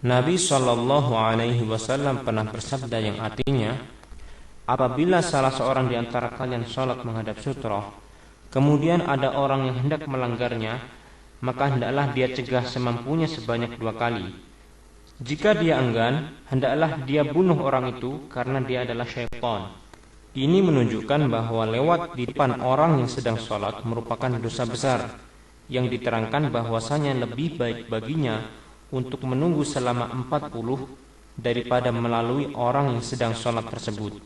Nabi Shallallahu Alaihi Wasallam pernah bersabda yang artinya, apabila salah seorang di antara kalian sholat menghadap sutroh, kemudian ada orang yang hendak melanggarnya, maka hendaklah dia cegah semampunya sebanyak 2 kali. Jika dia enggan, hendaklah dia bunuh orang itu karena dia adalah syaitan. Ini menunjukkan bahwa lewat di depan orang yang sedang sholat merupakan dosa besar, yang diterangkan bahwasanya lebih baik baginya untuk menunggu selama 40 daripada melalui orang yang sedang sholat tersebut.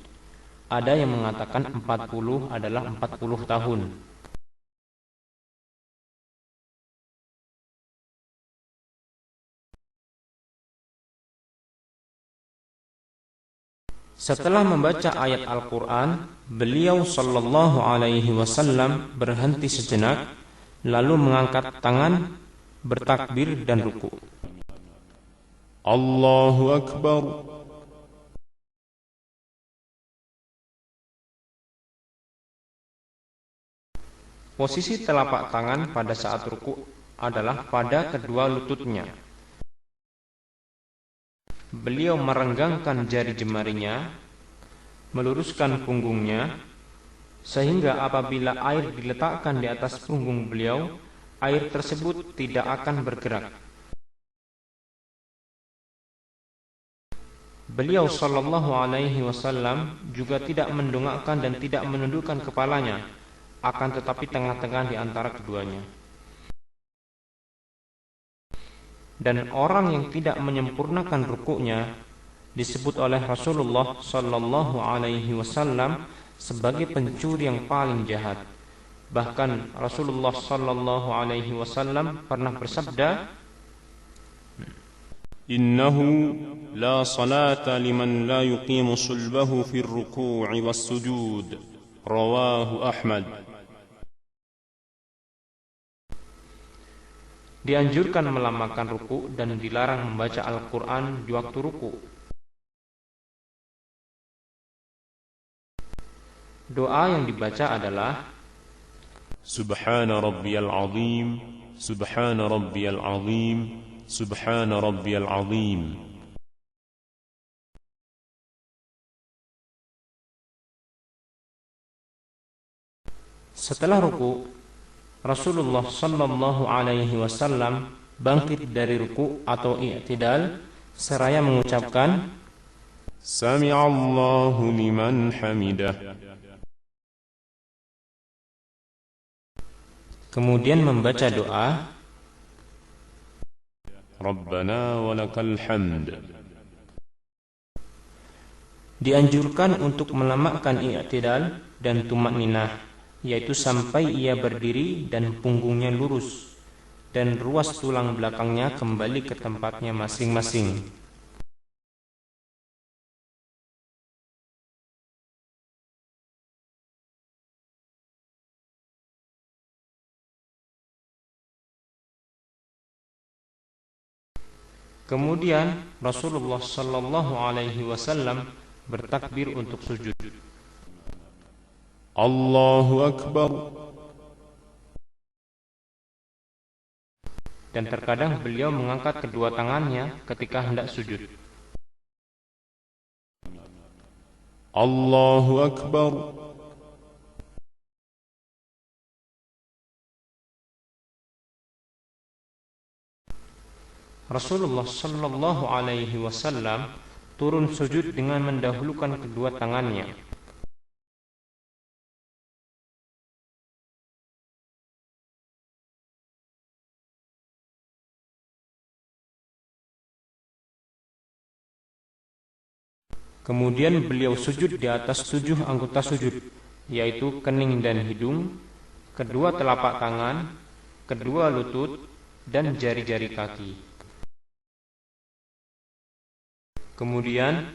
Ada yang mengatakan 40 adalah 40 tahun. Setelah membaca ayat Al-Quran, beliau Shallallahu Alaihi Wasallam berhenti sejenak, lalu mengangkat tangan, bertakbir dan ruku. Allahu Akbar. Posisi telapak tangan pada saat ruku adalah pada kedua lututnya. Beliau merenggangkan jari jemarinya, meluruskan punggungnya, sehingga apabila air diletakkan di atas punggung beliau, air tersebut tidak akan bergerak. Beliau Shallallahu Alaihi Wasallam juga tidak mendongakkan dan tidak menundukkan kepalanya, akan tetapi tengah-tengah di antara keduanya. Dan orang yang tidak menyempurnakan rukuknya disebut oleh Rasulullah Shallallahu Alaihi Wasallam sebagai pencuri yang paling jahat. Bahkan Rasulullah Shallallahu Alaihi Wasallam pernah bersabda, Innahu la salata liman la yuqimu sulbahu fi ar-ruku'i was-sujud. Rawahu Ahmad. dianjurkan melamakan ruku dan dilarang membaca Al-Quran di waktu ruku. Doa yang dibaca adalah Subhana rabbiyal azim, subhana rabbiyal azim, subhana rabbiyal azim. setelah ruku. Rasulullah Sallallahu Alaihi Wasallam bangkit dari ruku atau i'tidal seraya mengucapkan Sami'allahu liman hamidah. kemudian membaca doa Rabbana walakal hamd. dianjurkan untuk melamakkan i'tidal dan tumakninah, yaitu sampai ia berdiri dan punggungnya lurus dan ruas tulang belakangnya kembali ke tempatnya masing-masing. Kemudian Rasulullah Sallallahu Alaihi Wasallam bertakbir untuk sujud. Allahu Akbar. Dan terkadang beliau mengangkat kedua tangannya ketika hendak sujud. Allahu Akbar. Rasulullah Sallallahu Alaihi Wasallam turun sujud dengan mendahulukan kedua tangannya. Kemudian beliau sujud di atas 7 anggota sujud, yaitu kening dan hidung, kedua telapak tangan, kedua lutut, dan jari-jari kaki. Kemudian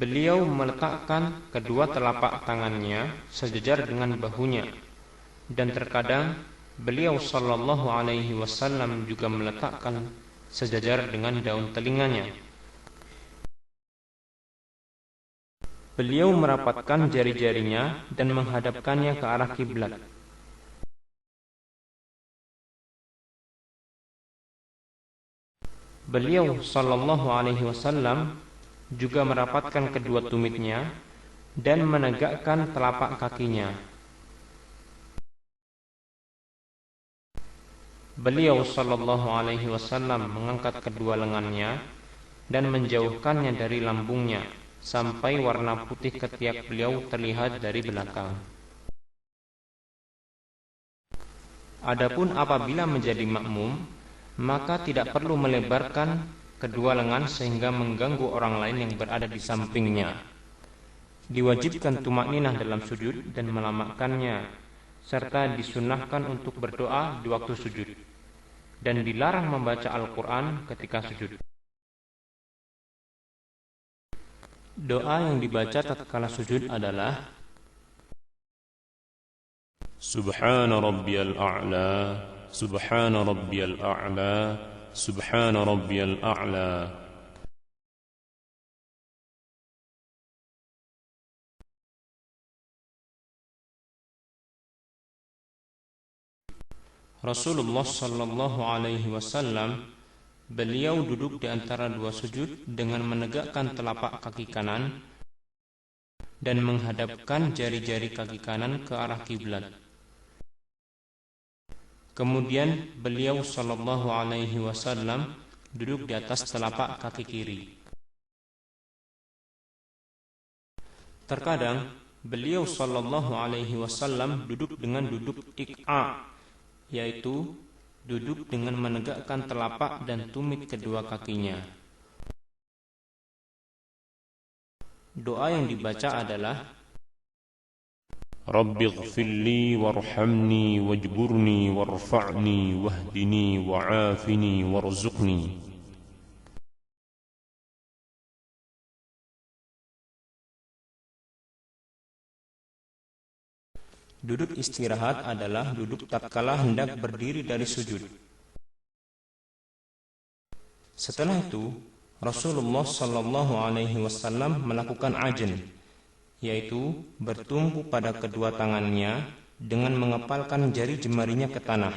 beliau meletakkan kedua telapak tangannya sejajar dengan bahunya, dan terkadang beliau Sallallahu Alaihi Wasallam juga meletakkan sejajar dengan daun telinganya. Beliau merapatkan jari-jarinya dan menghadapkannya ke arah kiblat. Beliau sallallahu alaihi wasallam juga merapatkan kedua tumitnya dan menegakkan telapak kakinya. Beliau sallallahu alaihi wasallam mengangkat kedua lengannya dan menjauhkannya dari lambungnya sampai warna putih ketiak beliau terlihat dari belakang. Adapun apabila menjadi makmum, maka tidak perlu melebarkan kedua lengan sehingga mengganggu orang lain yang berada di sampingnya. Diwajibkan tumakninah dalam sujud dan melamakannya, serta disunahkan untuk berdoa di waktu sujud, dan dilarang membaca Al-Quran ketika sujud. Doa yang dibaca tatkala sujud adalah Subhana rabbiyal a'la, Subhana rabbiyal a'la, Subhana rabbiyal a'la. Rasulullah sallallahu alaihi wasallam, beliau duduk di antara dua sujud dengan menegakkan telapak kaki kanan dan menghadapkan jari-jari kaki kanan ke arah kiblat. Kemudian beliau sallallahu alaihi wasallam duduk di atas telapak kaki kiri. Terkadang beliau sallallahu alaihi wasallam duduk dengan duduk iq'a, yaitu duduk dengan menegakkan telapak dan tumit kedua kakinya. Doa yang dibaca adalah Rabbi ighfirli warhamni wajburni warfa'ni wahdini wa'afini warzuqni. Duduk istirahat adalah duduk tatkala hendak berdiri dari sujud. Setelah itu, Rasulullah sallallahu alaihi wasallam melakukan ajn, yaitu bertumpu pada kedua tangannya dengan mengepalkan jari jemarinya ke tanah.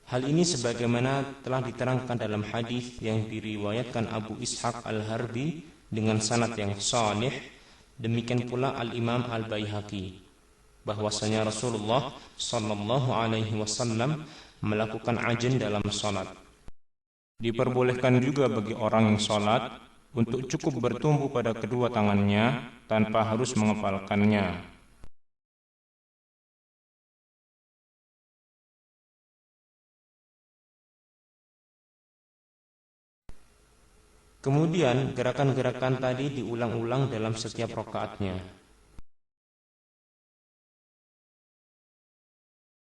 Hal ini sebagaimana telah diterangkan dalam hadis yang diriwayatkan Abu Ishaq Al-Harbi dengan sanad yang sahih, demikian pula Al-Imam Al-Baihaqi, bahwasanya Rasulullah sallallahu alaihi wasallam melakukan ajn dalam salat. Diperbolehkan juga bagi orang yang salat untuk cukup bertumpu pada kedua tangannya tanpa harus mengepalkannya. Kemudian gerakan-gerakan tadi diulang-ulang dalam setiap rakaatnya.